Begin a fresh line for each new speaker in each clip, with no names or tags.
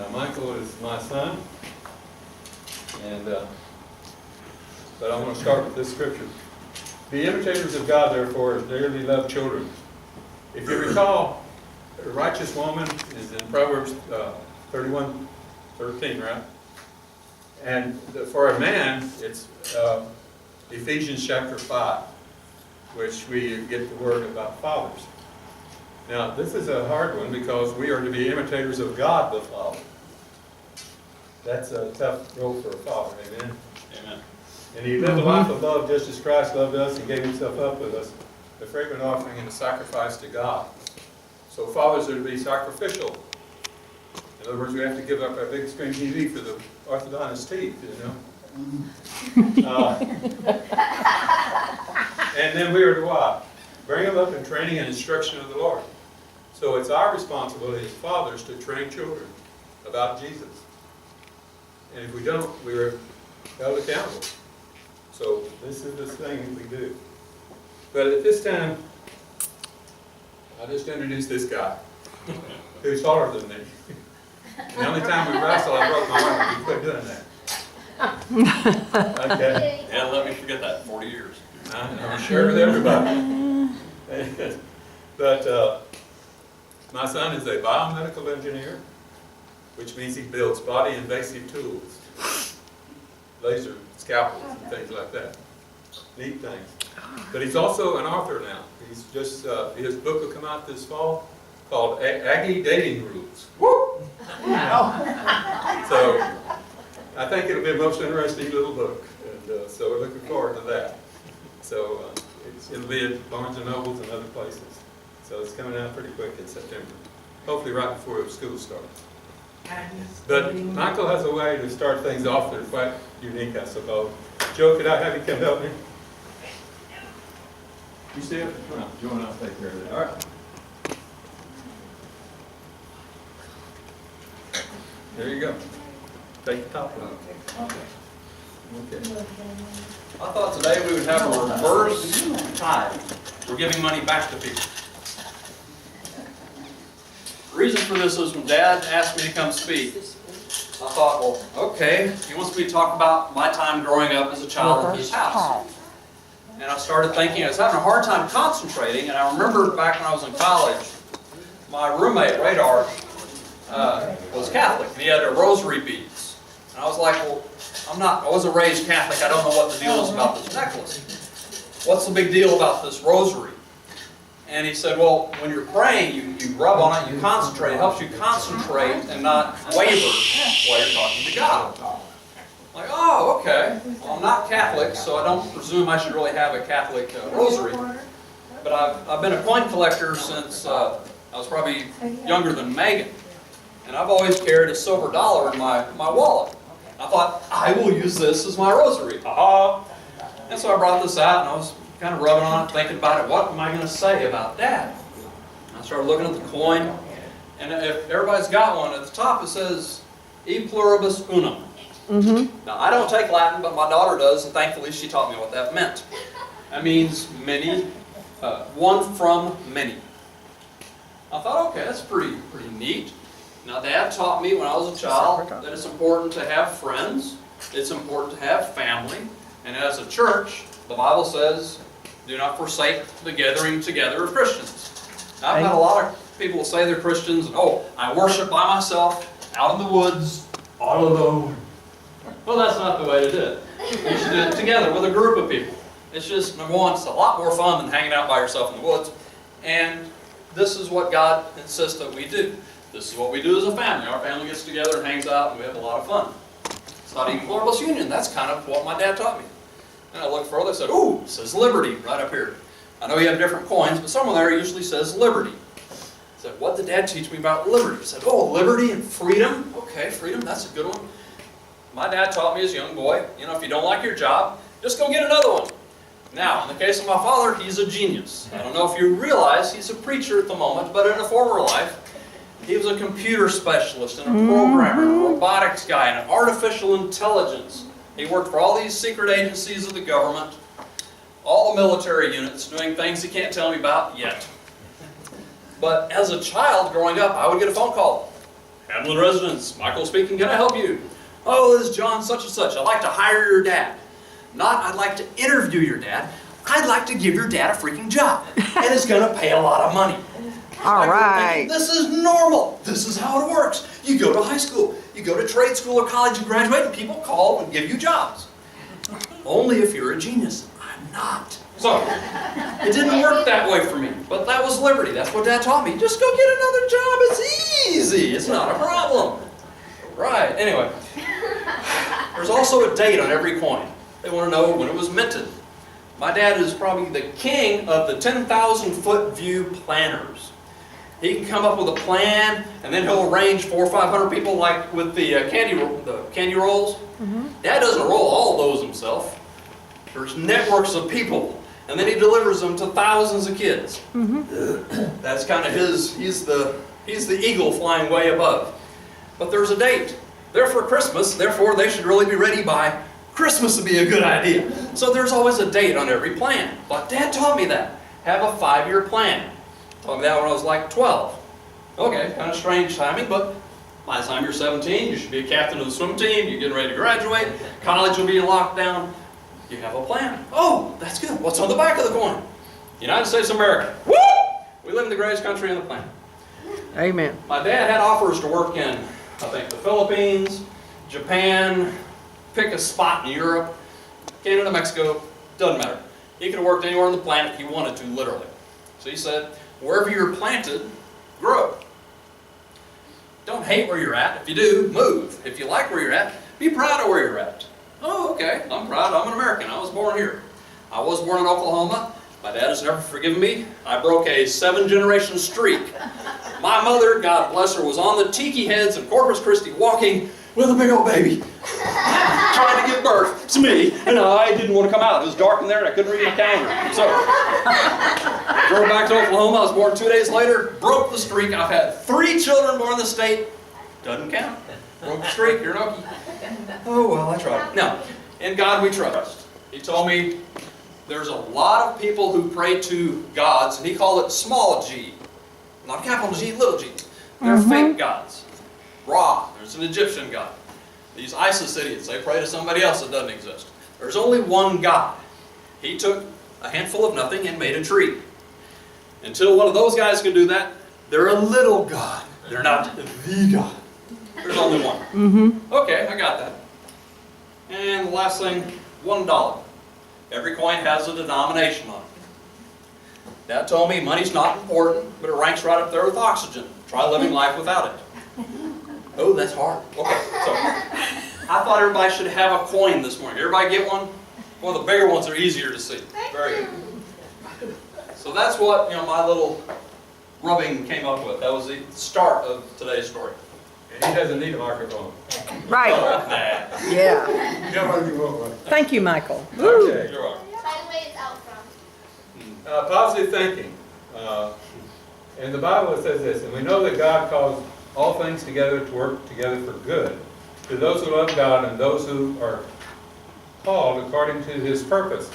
Michael is my son, and but I want to start with this scripture. Be imitators of God, therefore, as dearly loved children. If you recall, a righteous woman is in Proverbs 31:13, right? And for a man, it's Ephesians chapter 5, which we get the word about fathers. Now, this is a hard one because we are to be imitators of God the Father. That's a tough role for a father, amen?
Amen.
And he lived a life of love just as Christ loved us and gave himself up with us, a fragrant offering and a sacrifice to God. So fathers are to be sacrificial. In other words, we have to give up our big screen TV for the orthodontist teeth, you know? And then we are to what? Bring them up in training and instruction of the Lord. So it's our responsibility as fathers to train children about Jesus. And if we don't, we're held accountable. So this is the thing that we do. But at this time, I'll just introduce this guy, who's taller than me. And the only time we wrestled, I broke my arm, and we quit doing that. Okay.
Yeah, let me forget that. 40 years.
I'm sure with everybody. But my son is a biomedical engineer, which means he builds body invasive tools, laser scalpels and things like that. Neat things. But he's also an author now. He's just his book will come out this fall called Aggie Dating Rules. Woo! So I think it'll be a most interesting little book, and so we're looking forward to that. So it'll be at Barnes and Nobles and other places. So it's coming out pretty quick in September, hopefully right before school starts. But Michael has a way to start things off that are quite unique, I suppose. Joe, could I have you come help me? You see it? No, Joe and I'll take care of that. All right. There you go. Take the top one. Okay.
I thought today we would have a reverse tithe. We're giving money back to people. The reason for this is when Dad asked me to come speak, I thought, well, okay, he wants me to talk about my time growing up as a child in his house. And I started thinking, I was having a hard time concentrating, and I remember back when I was in college, my roommate, Radar, was Catholic, and he had a rosary beads. And I was like, well, I wasn't raised Catholic, I don't know what the deal is about this necklace. What's the big deal about this rosary? And he said, well, when you're praying, you rub on it, you concentrate. It helps you concentrate and not waver while you're talking to God. I'm like, oh, okay. Well, I'm not Catholic, so I don't presume I should really have a Catholic rosary. But I've been a coin collector since I was probably younger than Megan. And I've always carried a silver dollar in my wallet. I thought, I will use this as my rosary. And so I brought this out, and I was kind of rubbing on it, thinking about it. What am I going to say about Dad? I started looking at the coin, and if everybody's got one, at the top it says, E pluribus unum. Now, I don't take Latin, but my daughter does, and thankfully she taught me what that meant. That means many, one from many. I thought, okay, that's pretty neat. Now, Dad taught me when I was a child that it's important to have friends, it's important to have family, and as a church, the Bible says, do not forsake the gathering together of Christians. Now, I've had a lot of people who say they're Christians, and oh, I worship by myself, out in the woods, all alone. Well, that's not the way to do it. You should do it together with a group of people. It's just, number one, it's a lot more fun than hanging out by yourself in the woods, and this is what God insists that we do. This is what we do as a family. Our family gets together and hangs out, and we have a lot of fun. It's not even pluribus union. That's kind of what my dad taught me. And I looked further, I said, ooh, it says liberty right up here. I know you have different coins, but somewhere there usually says liberty. I said, what did Dad teach me about liberty? He said, oh, liberty and freedom. Okay, freedom, that's a good one. My dad taught me as a young boy, you know, if you don't like your job, just go get another one. Now, in the case of my father, he's a genius. I don't know if you realize he's a preacher at the moment, but in a former life, he was a computer specialist and a programmer, and a robotics guy, and an artificial intelligence. He worked for all these secret agencies of the government, all the military units, doing things he can't tell me about yet. But as a child growing up, I would get a phone call. Hamlin residence, Michael speaking, can I help you? Oh, this is John such and such. I'd like to hire your dad. Not I'd like to interview your dad. I'd like to give your dad a freaking job. And it's going to pay a lot of money.
All right.
This is normal. This is how it works. You go to high school, you go to trade school or college, you graduate, and people call and give you jobs. Only if you're a genius. I'm not. So, it didn't work that way for me. But that was liberty. That's what Dad taught me. Just go get another job. It's easy. It's not a problem. Right. Anyway, there's also a date on every coin. They want to know when it was minted. My dad is probably the king of the 10,000-foot view planners. He can come up with a plan, and then he'll arrange 400 or 500 people, like with the candy rolls. Dad doesn't roll all those himself. There's networks of people, and then he delivers them to thousands of kids. That's kind of his. He's the eagle flying way above. But there's a date. They're for Christmas, therefore they should really be ready by Christmas would be a good idea. So there's always a date on every plan. But Dad taught me that. Have a 5-year plan. Taught me that when I was like 12. Okay, kind of strange timing, but by the time you're 17, you should be a captain of the swim team, you're getting ready to graduate, college will be in lockdown, you have a plan. Oh, that's good. What's on the back of the coin? United States of America. Woo! We live in the greatest country on the planet.
Amen.
My dad had offers to work in, I think, the Philippines, Japan, pick a spot in Europe, Canada, Mexico, doesn't matter. He could have worked anywhere on the planet he wanted to, literally. So he said, wherever you're planted, grow. Don't hate where you're at. If you do, move. If you like where you're at, be proud of where you're at. Oh, okay, I'm proud. I'm an American. I was born here. I was born in Oklahoma. My dad has never forgiven me. I broke a 7-generation streak. My mother, God bless her, was on the tiki heads in Corpus Christi walking with a big old baby, trying to give birth to me, and I didn't want to come out. It was dark in there and I couldn't read my calendar. So, drove back to Oklahoma. I was born 2 days later, broke the streak. I've had 3 children born in the state. Doesn't count. Broke the streak, you're an Okie. Oh, well, I tried. Now, in God we trust. He told me there's a lot of people who pray to gods, and he called it small g. Not capital G, little g. They're fake gods. Ra, there's an Egyptian god. These ISIS idiots, they pray to somebody else that doesn't exist. There's only one God. He took a handful of nothing and made a tree. Until one of those guys can do that, they're a little god. They're not the God. There's only one. Okay, I got that. And the last thing, $1. Every coin has a denomination on it. Dad told me money's not important, but it ranks right up there with oxygen. Try living life without it. Oh, that's hard. Okay, so I thought everybody should have a coin this morning. Everybody get one? One of the bigger ones are easier to see. Very good. So that's what, my little rubbing came up with. That was the start of today's story.
And he doesn't need a microphone.
Right. Yeah.
Yeah, you want one.
Thank you, Michael.
Okay.
You're welcome.
By the way, it's out from.
Positive thinking. In the Bible it says this, and we know that God calls all things together to work together for good, to those who love God and those who are called according to His purpose.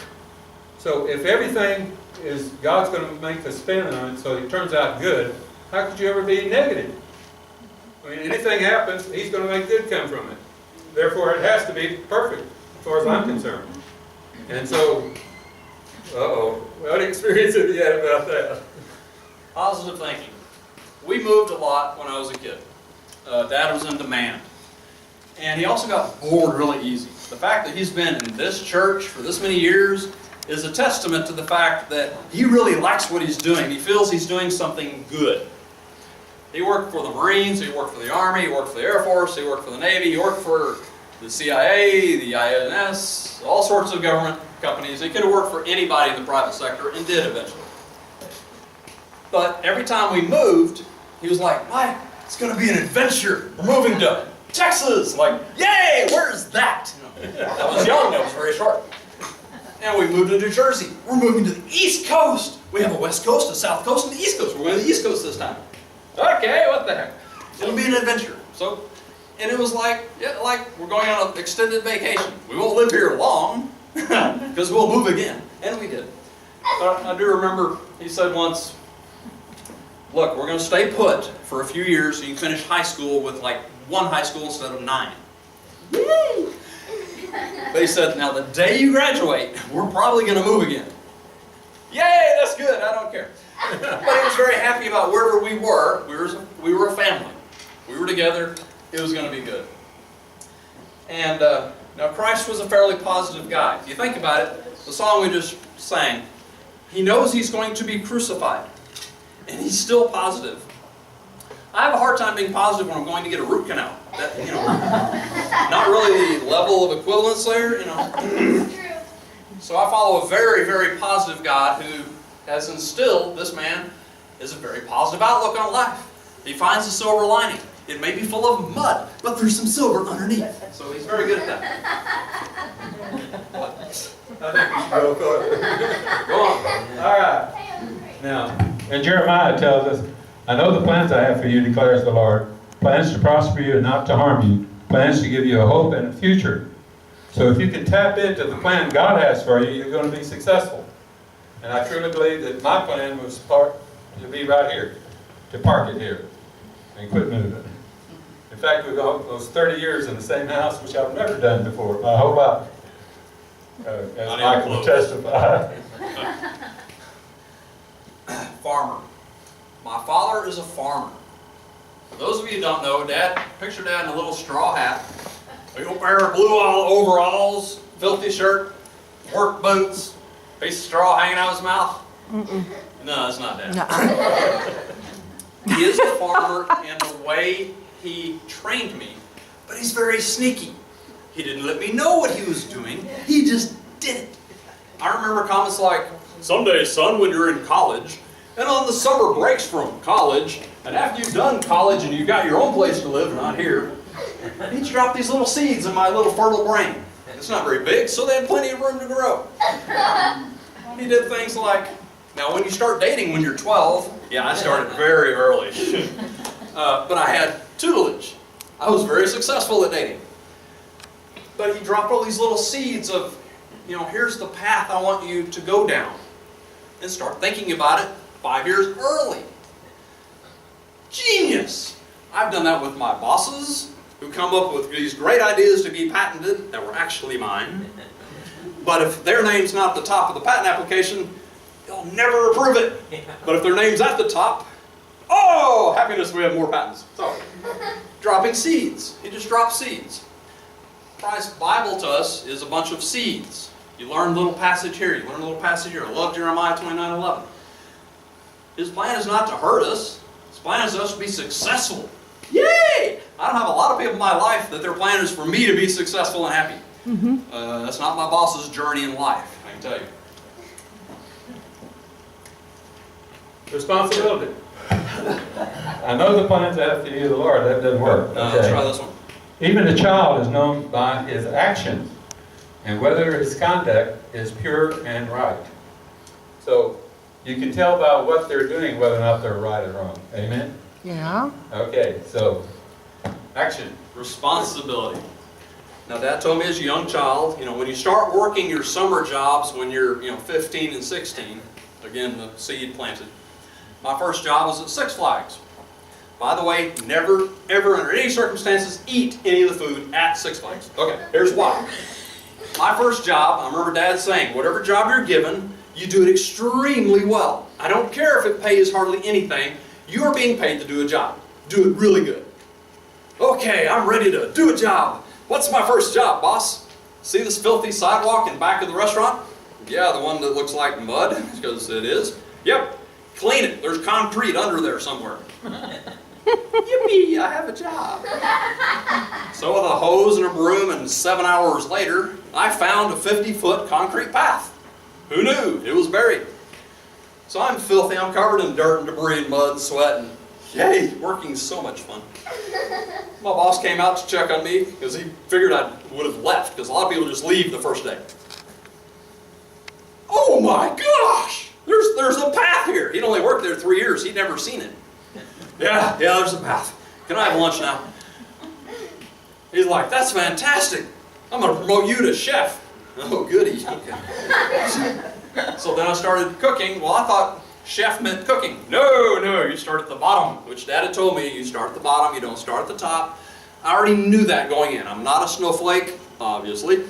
So if everything is, God's going to make a spin on it so it turns out good, how could you ever be negative? I mean, anything happens, He's going to make good come from it. Therefore, it has to be perfect, as far as I'm concerned. And so, what experience have you had about that?
Positive thinking. We moved a lot when I was a kid. Dad was in demand. And he also got bored really easy. The fact that he's been in this church for this many years is a testament to the fact that he really likes what he's doing. He feels he's doing something good. He worked for the Marines, he worked for the Army, he worked for the Air Force, he worked for the Navy, he worked for the CIA, the INS, all sorts of government companies. He could have worked for anybody in the private sector and did eventually. But every time we moved, he was like, Mike, it's going to be an adventure. We're moving to Texas. Like, yay, where's that? I was young, I was very short. And we moved to New Jersey. We're moving to the East Coast. We have a West Coast, a South Coast, and the East Coast. We're going to the East Coast this time. Okay, what the heck? It'll be an adventure. So, and it was like, like we're going on an extended vacation. We won't live here long, because we'll move again. And we did. But I do remember, he said once, look, we're going to stay put for a few years so you can finish high school with like 1 high school instead of 9. Yay! But he said, now the day you graduate, we're probably going to move again. Yay, that's good, I don't care. But he was very happy about wherever we were. We were a family. We were together. It was going to be good. And now Christ was a fairly positive guy. If you think about it, the song we just sang, he knows he's going to be crucified. And he's still positive. I have a hard time being positive when I'm going to get a root canal. That, you know, not really the level of equivalence there, you know. So I follow a very, very positive God who has instilled, this man, is a very positive outlook on life. He finds the silver lining. It may be full of mud, but there's some silver underneath. So he's very good at that.
I think we should go for it.
Go on.
All right. Now, and Jeremiah tells us, I know the plans I have for you, declares the Lord. Plans to prosper you and not to harm you. Plans to give you a hope and a future. So if you can tap into the plan God has for you, you're going to be successful. And I truly believe that my plan was to be right here, to park it here, and quit moving. In fact, we've almost 30 years in the same house, which I've never done before, my whole life, as Michael will testify.
Farmer. My father is a farmer. For those of you who don't know, picture Dad in a little straw hat, a little pair of blue overalls, filthy shirt, work boots, piece of straw hanging out of his mouth. No, that's not Dad. He is a farmer in the way he trained me, but he's very sneaky. He didn't let me know what he was doing. He just did it. I remember comments like, someday, son, when you're in college, and on the summer breaks from college, and after you've done college and you've got your own place to live, not here, he'd drop these little seeds in my little fertile brain. It's not very big, so they had plenty of room to grow. He did things like, now when you start dating when you're 12, yeah, I started very early, but I had tutelage. I was very successful at dating. But he dropped all these little seeds of, you know, here's the path I want you to go down. And start thinking about it 5 years early. Genius! I've done that with my bosses, who come up with these great ideas to be patented that were actually mine. But if their name's not at the top of the patent application, they'll never approve it. But if their name's at the top, oh, happiness, we have more patents. So, dropping seeds. He just drops seeds. Christ's Bible to us is a bunch of seeds. You learn a little passage here, you learn a little passage here. I love Jeremiah 29:11. His plan is not to hurt us. His plan is for us to be successful. Yay! I don't have a lot of people in my life that their plan is for me to be successful and happy. That's not my boss's journey in life, I can tell you.
Responsibility. I know the plans I have for you, the Lord. That doesn't work.
Let's try this one.
Even a child is known by his actions and whether his conduct is pure and right. So you can tell by what they're doing whether or not they're right or wrong. Amen?
Yeah.
Okay, so action.
Responsibility. Now, Dad told me as a young child, you know, when you start working your summer jobs when you're, 15 and 16, again, the seed planted. My first job was at Six Flags. By the way, never, ever, under any circumstances, eat any of the food at Six Flags. Okay, here's why. My first job, I remember Dad saying, whatever job you're given, you do it extremely well. I don't care if it pays hardly anything. You are being paid to do a job. Do it really good. Okay, I'm ready to do a job. What's my first job, boss? See this filthy sidewalk in back of the restaurant? Yeah, the one that looks like mud, because it is. Yep, clean it. There's concrete under there somewhere. Yippee, I have a job. So with a hose and a broom, and 7 hours later, I found a 50-foot concrete path. Who knew? It was buried. So I'm filthy, I'm covered in dirt and debris and mud and sweat, and yay, working's so much fun. My boss came out to check on me because he figured I would have left, because a lot of people just leave the first day. Oh my gosh! There's a path here. He'd only worked there 3 years. He'd never seen it. Yeah, there's a path. Can I have lunch now? He's like, that's fantastic. I'm going to promote you to chef. Oh, goody. Okay. So then I started cooking. Well, I thought, chef meant cooking. No, you start at the bottom, which Dad had told me, you start at the bottom, you don't start at the top. I already knew that going in. I'm not a snowflake, obviously.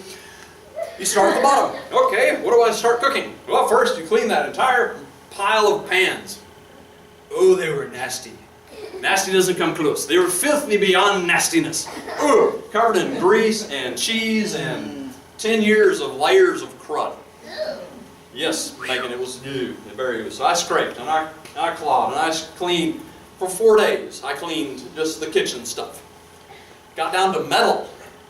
You start at the bottom. Okay, what do I start cooking? Well, first you clean that entire pile of pans. Oh, they were nasty. Nasty doesn't come close. They were filthy beyond nastiness. Ugh, covered in grease and cheese and 10 years of layers of crud. Yes, Megan, it was very good. So I scraped and I clawed and I cleaned for 4 days. I cleaned just the kitchen stuff. Got down to metal.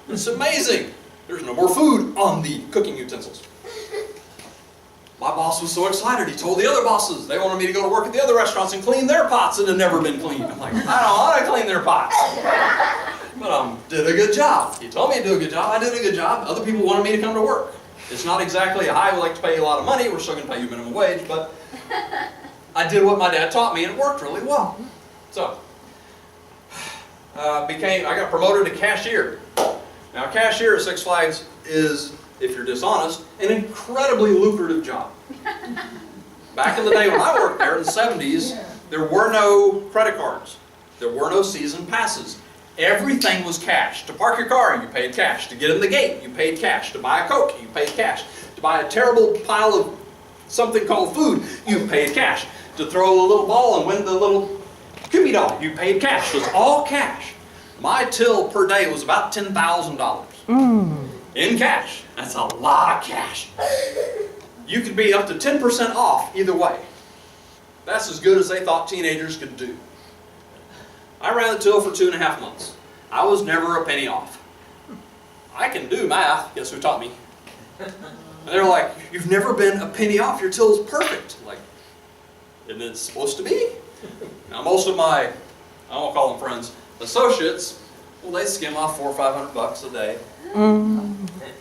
It's amazing. There's no more food on the cooking utensils. My boss was so excited. He told the other bosses they wanted me to go to work at the other restaurants and clean their pots that had never been cleaned. I'm like, I don't want to clean their pots. But I did a good job. He told me to do a good job. I did a good job. Other people wanted me to come to work. It's not exactly, hi, we like to pay you a lot of money. We're still going to pay you minimum wage. But I did what my dad taught me, and it worked really well. So, I got promoted to cashier. Now, cashier at Six Flags is, if you're dishonest, an incredibly lucrative job. Back in the day when I worked there in the 70s, there were no credit cards. There were no season passes. Everything was cash. To park your car, you paid cash. To get in the gate, you paid cash. To buy a Coke, you paid cash. To buy a terrible pile of something called food, you paid cash. To throw a little ball and win the little Cubie doll, you paid cash. It was all cash. My till per day was about $10,000 in cash. That's a lot of cash. You could be up to 10% off either way. That's as good as they thought teenagers could do. I ran the till for 2.5 months. I was never a penny off. I can do math. Guess who taught me? And they're like, you've never been a penny off. Your till's perfect. I'm like, isn't it supposed to be? Now most of my, I won't call them friends, associates, well, they skim off $400 or $500 a day.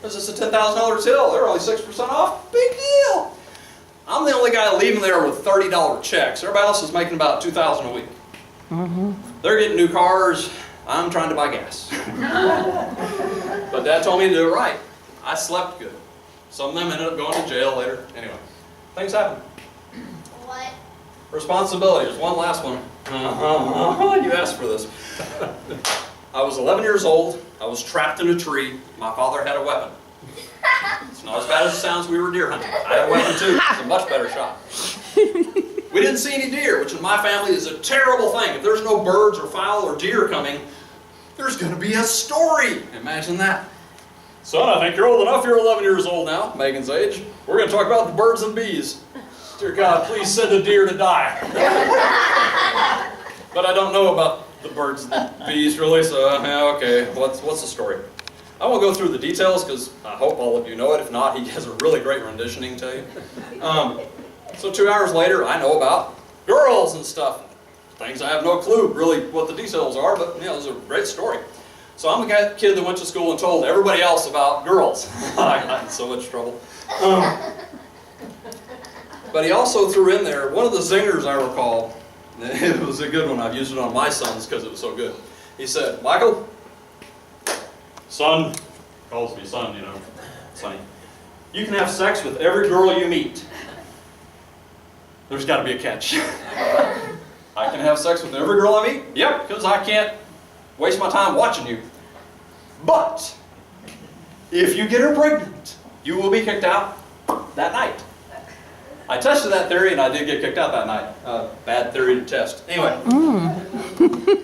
This is a $10,000 till. They're only 6% off. Big deal. I'm the only guy leaving there with $30 checks. Everybody else is making about $2,000 a week. They're getting new cars. I'm trying to buy gas. But Dad told me to do it right. I slept good. Some of them ended up going to jail later. Anyway, things happen.
What?
Responsibilities. One last one. You asked for this. I was 11 years old. I was trapped in a tree. My father had a weapon. It's not as bad as it sounds. We were deer hunting. I had a weapon too. It's a much better shot. We didn't see any deer, which in my family is a terrible thing. If there's no birds or fowl or deer coming, there's going to be a story. Imagine that. Son, I think you're old enough. You're 11 years old now, Megan's age. We're going to talk about the birds and bees. Dear God, please send a deer to die. But I don't know about the birds and the bees, really, so okay, what's the story? I won't go through the details because I hope all of you know it. If not, he has a really great rendition he can tell you. So 2 hours later, I know about girls and stuff. Things I have no clue really what the details are, but you know, it's a great story. So I'm the kid that went to school and told everybody else about girls. I got in so much trouble. But he also threw in there, one of the zingers I recall, it was a good one, I've used it on my sons because it was so good. He said, Michael, son, calls me son, you know, Sonny, you can have sex with every girl you meet. There's got to be a catch. I can have sex with every girl I meet? Yep, because I can't waste my time watching you. But if you get her pregnant, you will be kicked out that night. I tested that theory and I did get kicked out that night. Bad theory to test. Anyway,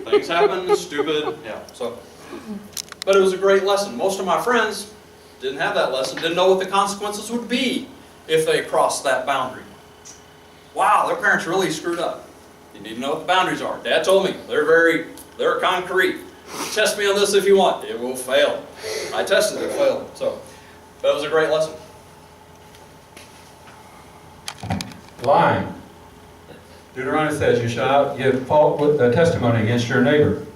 things happen, stupid, yeah. So, but it was a great lesson. Most of my friends didn't have that lesson, didn't know what the consequences would be if they crossed that boundary. Wow, their parents really screwed up. You need to know what the boundaries are. Dad told me, they're concrete. Test me on this if you want. It will fail. I tested it, failed. So, that was a great lesson.
Lying. Deuteronomy says you shall give testimony against your neighbor.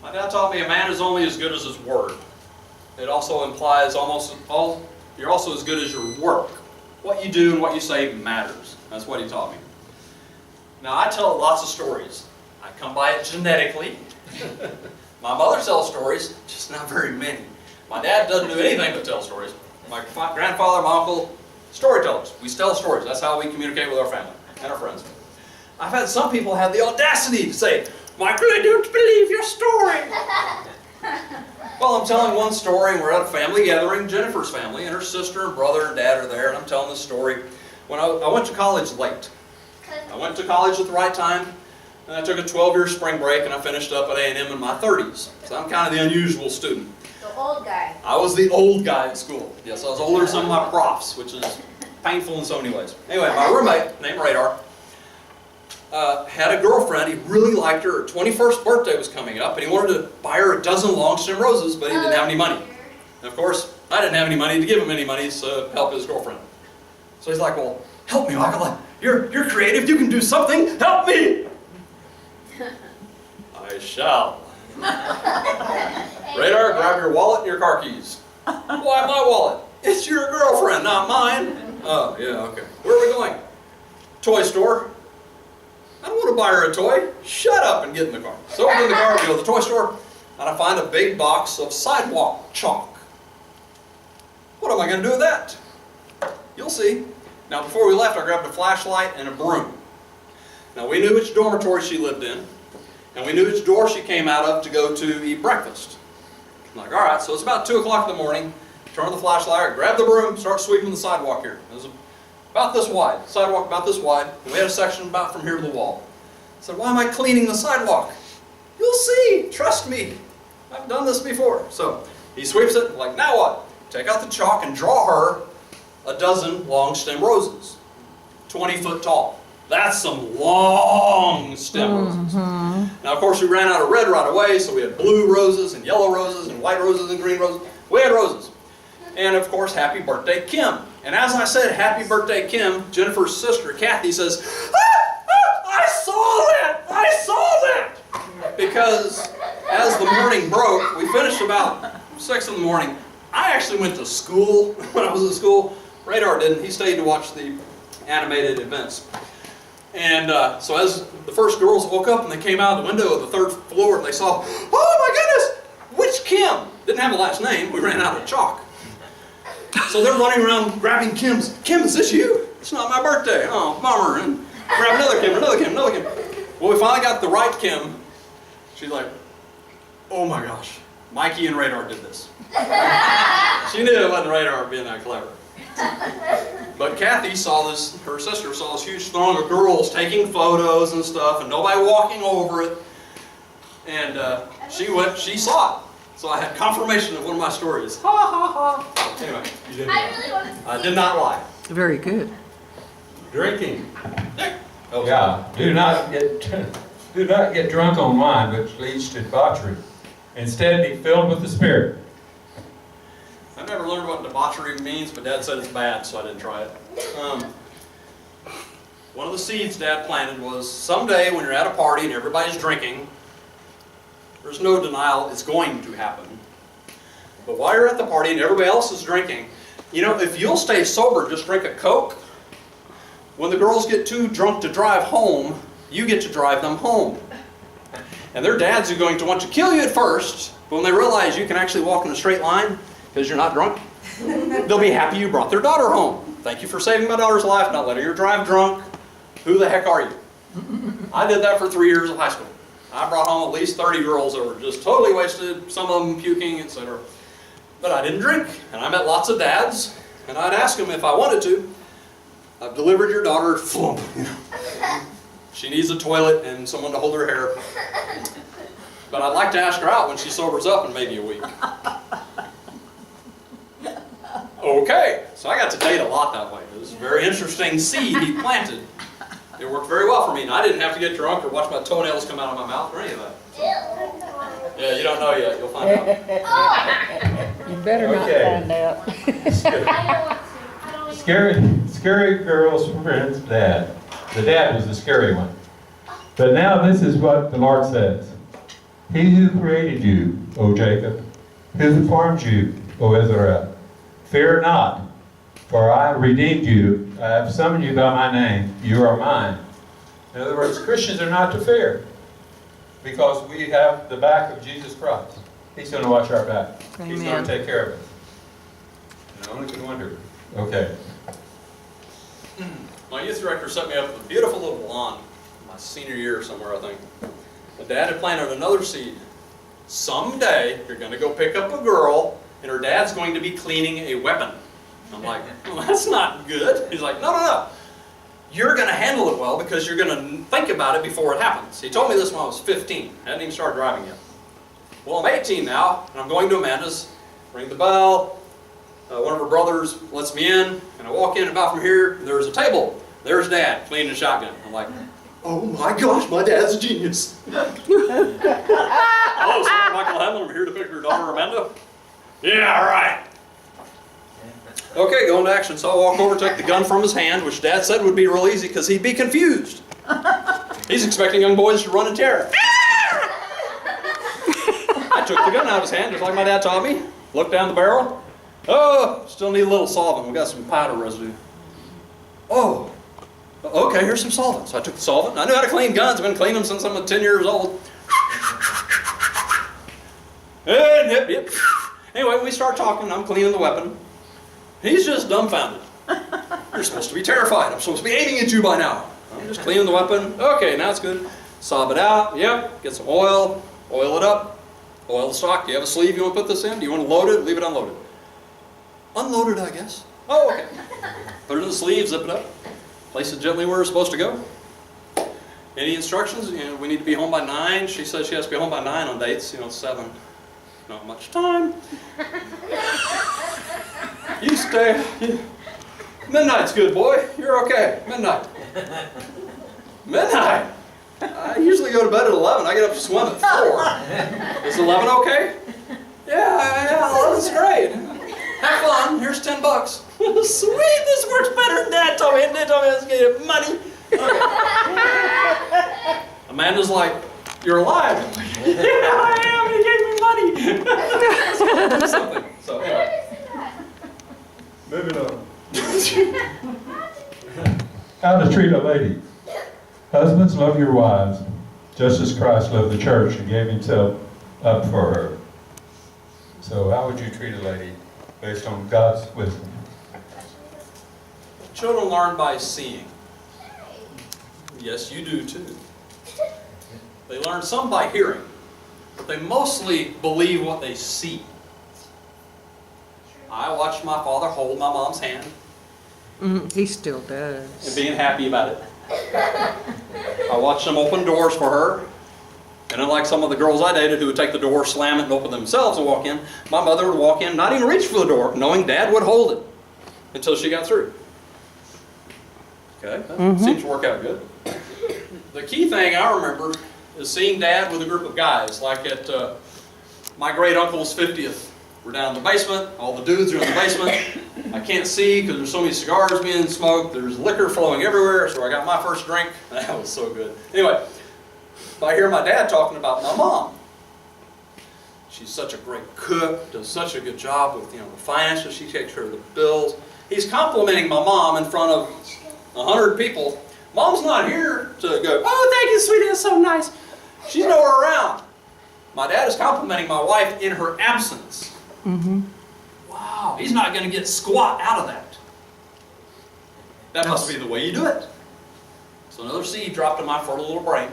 My dad taught me a man is only as good as his word. It also implies you're also as good as your work. What you do and what you say matters. That's what he taught me. Now I tell lots of stories. I come by it genetically. My mother tells stories, just not very many. My dad doesn't do anything but tell stories. My grandfather, my uncle, Storytellers. We tell stories. That's how we communicate with our family and our friends. I've had some people have the audacity to say, Michael, I don't believe your story. Well, I'm telling one story, and we're at a family gathering, Jennifer's family, and her sister and brother and dad are there, and I'm telling this story. When I went to college late. I went to college at the right time, and I took a 12-year spring break, and I finished up at A&M in my 30s. So I'm kind of the unusual student.
The old guy.
I was the old guy at school. Yes, I was older than some of my profs, which is painful in so many ways. Anyway, my roommate, named Radar, had a girlfriend. He really liked her. Her 21st birthday was coming up, and he wanted to buy her a dozen long stem roses, but he didn't have any money. And of course, I didn't have any money to give him any money to help his girlfriend. So he's like, well, help me, Michael. You're creative. You can do something. Help me. I shall. Radar, grab your wallet and your car keys. Why my wallet? It's your girlfriend, not mine. Oh, yeah, okay. Where are we going? Toy store. I don't want to buy her a toy. Shut up and get in the car. So we get in the car, we go to the toy store, and I find a big box of sidewalk chalk. What am I going to do with that? You'll see. Now, before we left, I grabbed a flashlight and a broom. Now, we knew which dormitory she lived in, and we knew which door she came out of to go to eat breakfast. I'm like, all right, so it's about 2 o'clock in the morning. Turn on the flashlight, grab the broom, start sweeping the sidewalk here. It was about this wide, sidewalk about this wide, and we had a section about from here to the wall. I said, why am I cleaning the sidewalk? You'll see, trust me. I've done this before. So he sweeps it, like, now what? Take out the chalk and draw her a dozen long stem roses, 20 foot tall. That's some long stem roses. Now, of course, we ran out of red right away, so we had blue roses and yellow roses and white roses and green roses. We had roses. And, of course, happy birthday, Kim. And as I said, happy birthday, Kim, Jennifer's sister, Kathy, says, I saw that! I saw that! Because as the morning broke, we finished about 6 in the morning. I actually went to school when I was at school. Radar didn't. He stayed to watch the animated events. And so as the first girls woke up and they came out the window of the 3rd floor and they saw, oh my goodness, which Kim? Didn't have a last name. We ran out of chalk. So they're running around grabbing Kim's. Kim, is this you? It's not my birthday. Oh, bummer. And grab another Kim, another Kim, another Kim. Well, we finally got the right Kim. She's like, oh my gosh, Mikey and Radar did this. She knew it wasn't Radar being that clever. But Kathy saw this, her sister saw this huge throng of girls taking photos and stuff, and nobody walking over it. And she saw it. So I had confirmation of one of my stories. Ha ha ha. Anyway, you didn't lie.
really wanted to
I did not lie.
Very good.
Drinking.
Oh,
Yeah, do not get drunk on wine, which leads to debauchery. Instead, be filled with the Spirit.
I've never learned what debauchery means, but Dad said it's bad, so I didn't try it. One of the seeds Dad planted was someday when you're at a party and everybody's drinking, there's no denial it's going to happen. But while you're at the party and everybody else is drinking, you know, if you'll stay sober, just drink a Coke, when the girls get too drunk to drive home, you get to drive them home. And their dads are going to want to kill you at first, but when they realize you can actually walk in a straight line because you're not drunk, they'll be happy you brought their daughter home. Thank you for saving my daughter's life, not letting her drive drunk. Who the heck are you? I did that for 3 years of high school. I brought home at least 30 girls that were just totally wasted, some of them puking, etc. But I didn't drink, and I met lots of dads, and I'd ask them if I wanted to. I've delivered your daughter, flump, you know. She needs a toilet and someone to hold her hair. But I'd like to ask her out when she sobers up in maybe a week. Okay, so I got to date a lot that way. It was a very interesting seed he planted. It worked very well for me, and I didn't have to get drunk or watch my toenails come out of my mouth or any of that. Yeah, you don't know yet. You'll find out.
You better not find out.
I don't want to. I don't
Scary girl's friend's dad. The dad was the scary one. But now this is what the Lord says. He who created you, O Jacob, who formed you, O Israel, fear not, for I have redeemed you. I have summoned you by my name. You are mine. In other words, Christians are not to fear because we have the back of Jesus Christ. He's going to watch our back. He's going to take care of us. And I only can wonder. Okay.
My youth director set me up with a beautiful little lawn, my senior year somewhere, I think. My dad had planted another seed. Someday, you're going to go pick up a girl, and her dad's going to be cleaning a weapon. I'm like, well, that's not good. He's like, no, no, no. You're going to handle it well because you're going to think about it before it happens. He told me this when I was 15. I hadn't even started driving yet. Well, I'm 18 now, and I'm going to Amanda's. Ring the bell. One of her brothers lets me in, and I walk in, and about from here, there's a table. There's Dad cleaning a shotgun. I'm like, oh my gosh, my dad's a genius. Hello, sir, Michael Hamlin. I'm here to pick your daughter, Amanda. Yeah, right. Okay, going to action. So I walk over, take the gun from his hand, which Dad said would be real easy because he'd be confused. He's expecting young boys to run in terror. I took the gun out of his hand, just like my dad taught me. Looked down the barrel. Oh, still need a little solvent. We got some powder residue. Oh, okay, here's some solvent. So I took the solvent. I knew how to clean guns. I've been cleaning them since I'm 10 years old. And yep. Anyway, we start talking. I'm cleaning the weapon. He's just dumbfounded. You're supposed to be terrified. I'm supposed to be aiming at you by now. I'm just cleaning the weapon. Okay, now it's good. Sob it out. Yep. Get some oil. Oil it up. Oil the stock. Do you have a sleeve you want to put this in? Do you want to load it? Leave it unloaded. Unloaded, I guess. Oh, okay. Put it in the sleeve, zip it up. Place it gently where it's supposed to go. Any instructions? You know, we need to be home by 9. She says she has to be home by 9 on dates. 7. Not much time. You stay. Midnight's good, boy. You're okay. Midnight. Midnight. I usually go to bed at 11. I get up to swim at 4. Is 11 okay? Yeah, 11's great. Have fun. Here's $10. Sweet, this works better than Dad told me. Dad told me I was going to get money. Okay. Amanda's like, you're alive. I'm like, yeah, I am. He gave me money. So do something. So anyway.
Moving on. How to treat a lady. Husbands, love your wives, just as Christ loved the church and gave himself up for her. So how would you treat a lady based on God's wisdom?
Children learn by seeing. Yes, you do too. They learn some by hearing, but they mostly believe what they see. I watched my father hold my mom's hand
He still does.
and being happy about it. I watched him open doors for her. And unlike some of the girls I dated who would take the door, slam it, and open themselves and walk in, my mother would walk in, not even reach for the door, knowing Dad would hold it until she got through. Okay, that seems to work out good. The key thing I remember is seeing Dad with a group of guys, like at my great uncle's 50th. We're down in the basement, all the dudes are in the basement. I can't see because there's so many cigars being smoked, there's liquor flowing everywhere, so I got my first drink. That was so good. Anyway, I hear my dad talking about my mom. She's such a great cook, does such a good job with the finances, she takes care of the bills. He's complimenting my mom in front of 100 people. Mom's not here to go, oh, thank you, sweetie, that's so nice. She's nowhere around. My dad is complimenting my wife in her absence. Wow, he's not going to get squat out of that. That must be the way you do it. So another seed dropped in my fertile little brain.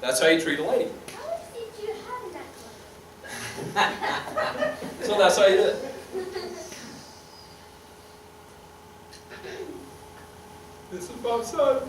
That's how you treat a lady.
How did you have that?
So that's how you do it.
This is my son.